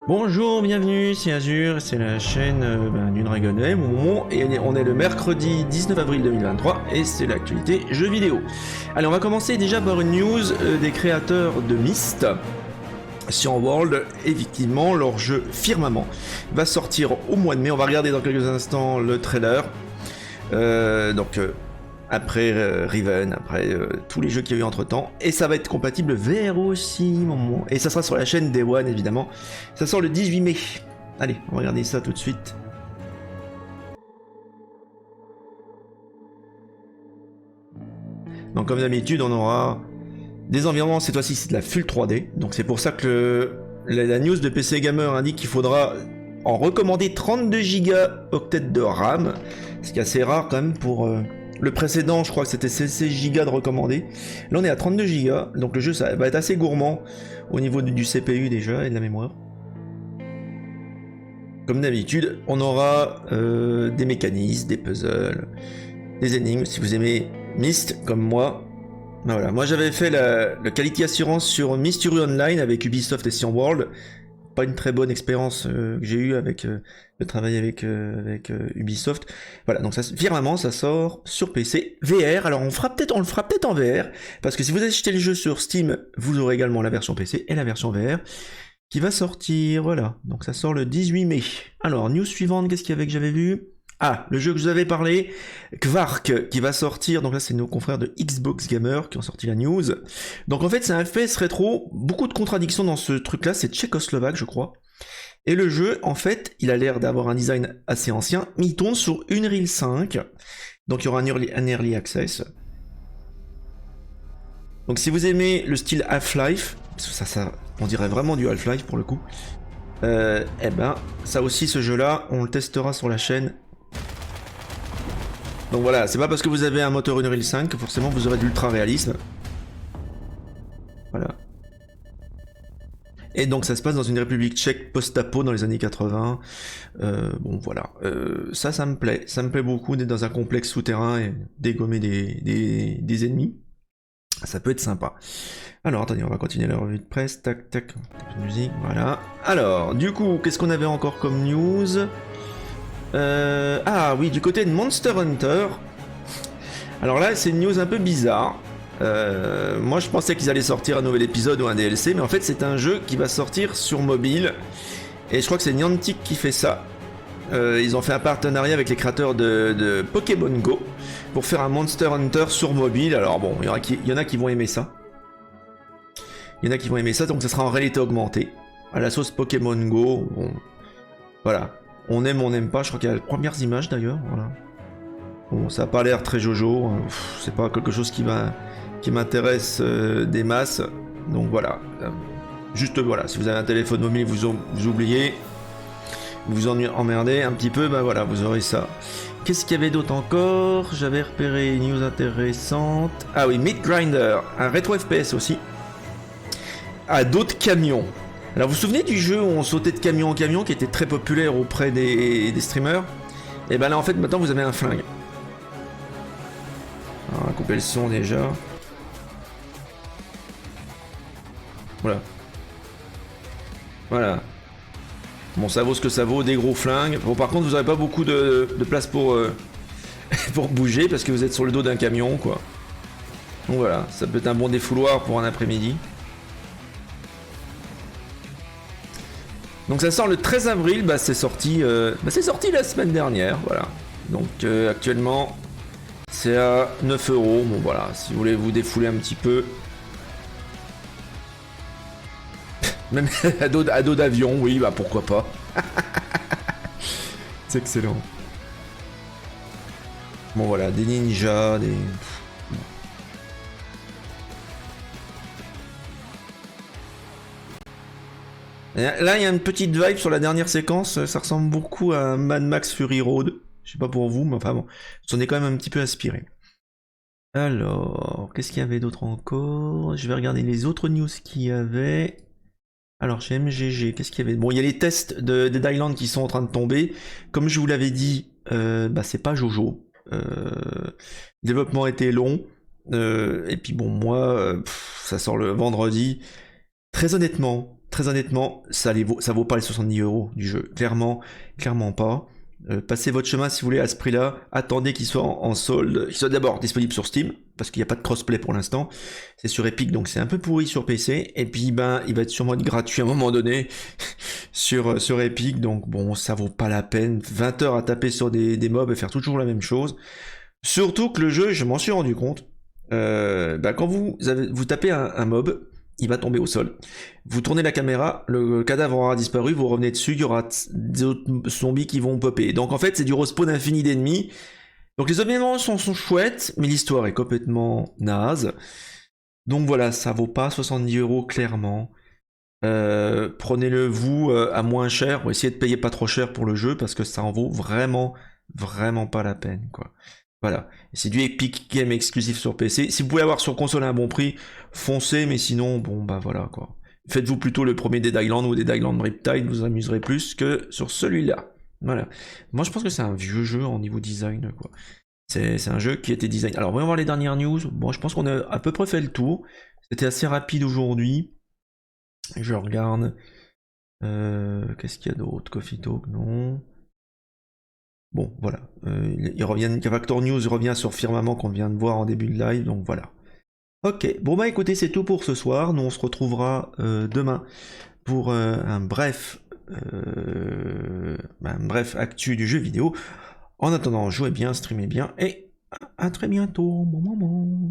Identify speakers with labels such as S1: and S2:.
S1: Bonjour, bienvenue, c'est Azur, c'est la chaîne du Dragon Game, et on est le mercredi 19 avril 2023 et c'est l'actualité jeux vidéo. Allez, on va commencer déjà par une news des créateurs de Myst. Sion World, effectivement, leur jeu Firmament va sortir au mois de mai. On va regarder dans quelques instants le trailer. Après Riven, après tous les jeux qu'il y a eu entre temps, et ça va être compatible VR aussi, et ça sera sur la chaîne Day One évidemment. Ça sort le 18 mai. Allez, on va regarder ça tout de suite. Donc comme d'habitude, on aura des environnements, cette fois-ci c'est de la Full 3D, donc c'est pour ça que la news de PC Gamer indique qu'il faudra en recommander 32 Go octets de RAM, ce qui est assez rare quand même pour... Le précédent, je crois que c'était 16 Go de recommandé. Là, on est à 32 Go, donc le jeu ça va être assez gourmand au niveau du CPU déjà et de la mémoire. Comme d'habitude, on aura des mécanismes, des puzzles, des énigmes. Si vous aimez Myst comme moi, ben voilà. Moi j'avais fait la quality assurance sur Mystery Online avec Ubisoft et Sion World. Pas une très bonne expérience que j'ai eue avec le travail avec Ubisoft. Voilà, donc ça, Firmament, ça sort sur PC VR. Alors on le fera peut-être en VR, parce que si vous achetez le jeu sur Steam, vous aurez également la version PC et la version VR qui va sortir. Voilà, donc ça sort le 18 mai. Alors news suivante, qu'est-ce qu'il y avait que j'avais vu? Ah, le jeu que je vous avais parlé, Quark, qui va sortir, donc là c'est nos confrères de Xbox Gamer qui ont sorti la news. Donc en fait c'est un FPS rétro, beaucoup de contradictions dans ce truc là, c'est tchécoslovaque je crois. Et le jeu, en fait, il a l'air d'avoir un design assez ancien, mais il tourne sur Unreal 5, donc il y aura un early access. Donc si vous aimez le style Half-Life, ça, on dirait vraiment du Half-Life pour le coup, eh ben ça aussi ce jeu là, on le testera sur la chaîne. Donc voilà, c'est pas parce que vous avez un moteur Unreal 5 que forcément vous aurez de l'ultra réalisme. Voilà. Et donc ça se passe dans une république tchèque post-apo dans les années 80. Bon voilà, ça me plaît beaucoup d'être dans un complexe souterrain et dégommer des ennemis. Ça peut être sympa. Alors attendez, on va continuer la revue de presse, tac tac, musique, voilà. Alors, du coup, qu'est-ce qu'on avait encore comme news? Ah oui, du côté de Monster Hunter. Alors là, c'est une news un peu bizarre. Moi, je pensais qu'ils allaient sortir un nouvel épisode ou un DLC, mais en fait, c'est un jeu qui va sortir sur mobile. Et je crois que c'est Niantic qui fait ça. Ils ont fait un partenariat avec les créateurs de Pokémon Go pour faire un Monster Hunter sur mobile. Alors bon, il y en a qui vont aimer ça. Il y en a qui vont aimer ça, donc ça sera en réalité augmentée. À la sauce Pokémon Go. Bon, voilà. On aime, on n'aime pas. Je crois qu'il y a les premières images d'ailleurs. Voilà. Bon, ça a pas l'air très jojo. C'est pas quelque chose qui m'intéresse des masses. Donc voilà. Juste voilà. Si vous avez un téléphone mobile, vous oubliez, vous emmerdez un petit peu, ben voilà, vous aurez ça. Qu'est-ce qu'il y avait d'autre encore? J'avais repéré une news intéressante. Ah oui, Meat Grinder, un rétro FPS aussi. À d'autres camions. Alors vous vous souvenez du jeu où on sautait de camion en camion qui était très populaire auprès des streamers? Et ben là en fait maintenant vous avez un flingue. Alors, on va couper le son déjà. Voilà. Voilà. Bon, ça vaut ce que ça vaut, des gros flingues. Bon, par contre, vous n'aurez pas beaucoup de place pour, pour bouger parce que vous êtes sur le dos d'un camion, quoi. Donc voilà, ça peut être un bon défouloir pour un après-midi. Donc ça sort le 13 avril, bah c'est sorti la semaine dernière, voilà. Donc actuellement, c'est à 9 €. Bon voilà, si vous voulez vous défouler un petit peu. Même à dos d'avion, oui, bah pourquoi pas. C'est excellent. Bon voilà, des ninjas, des... Là, il y a une petite vibe sur la dernière séquence, ça ressemble beaucoup à Mad Max Fury Road. Je sais pas pour vous, mais enfin bon, ça en est quand même un petit peu inspiré. Alors, qu'est-ce qu'il y avait d'autre encore? Je vais regarder les autres news qu'il y avait. Alors, chez MGG, qu'est-ce qu'il y avait? Bon, il y a les tests de Dead Island qui sont en train de tomber. Comme je vous l'avais dit, bah c'est pas Jojo. Le développement était long. Et puis bon, moi, ça sort le vendredi. Très honnêtement, très honnêtement, ça vaut pas les 70 € du jeu. Clairement pas. Passez votre chemin si vous voulez à ce prix-là. Attendez qu'il soit en solde, qu'il soit d'abord disponible sur Steam, parce qu'il n'y a pas de crossplay pour l'instant. C'est sur Epic, donc c'est un peu pourri sur PC. Et puis, ben, il va être sûrement gratuit à un moment donné sur Epic. Donc, bon, ça vaut pas la peine. 20 heures à taper sur des mobs et faire toujours la même chose. Surtout que le jeu, je m'en suis rendu compte, quand vous tapez un mob, il va tomber au sol. Vous tournez la caméra, le cadavre aura disparu, vous revenez dessus, il y aura d'autres zombies qui vont popper. Donc en fait, c'est du respawn infini d'ennemis. Donc les éléments sont chouettes, mais l'histoire est complètement naze. Donc voilà, ça vaut pas 70 € clairement. Prenez-le vous à moins cher, ou essayez de payer pas trop cher pour le jeu, parce que ça en vaut vraiment pas la peine, quoi. Voilà, c'est du Epic Game exclusif sur PC. Si vous pouvez avoir sur console à un bon prix, foncez, mais sinon, bon bah voilà quoi. Faites-vous plutôt le premier Dead Island ou Dead Island Riptide, vous amuserez plus que sur celui-là. Voilà. Moi je pense que c'est un vieux jeu en niveau design quoi. C'est un jeu qui a été design. Alors voyons voir les dernières news. Bon, je pense qu'on a à peu près fait le tour. C'était assez rapide aujourd'hui. Je regarde. Qu'est-ce qu'il y a d'autre? Coffee Talk, non. Bon, voilà. Factor News revient sur Firmament qu'on vient de voir en début de live, donc voilà. Ok, bon bah écoutez, c'est tout pour ce soir. Nous on se retrouvera demain pour un bref actu du jeu vidéo. En attendant, jouez bien, streamez bien et à très bientôt. Bon moment.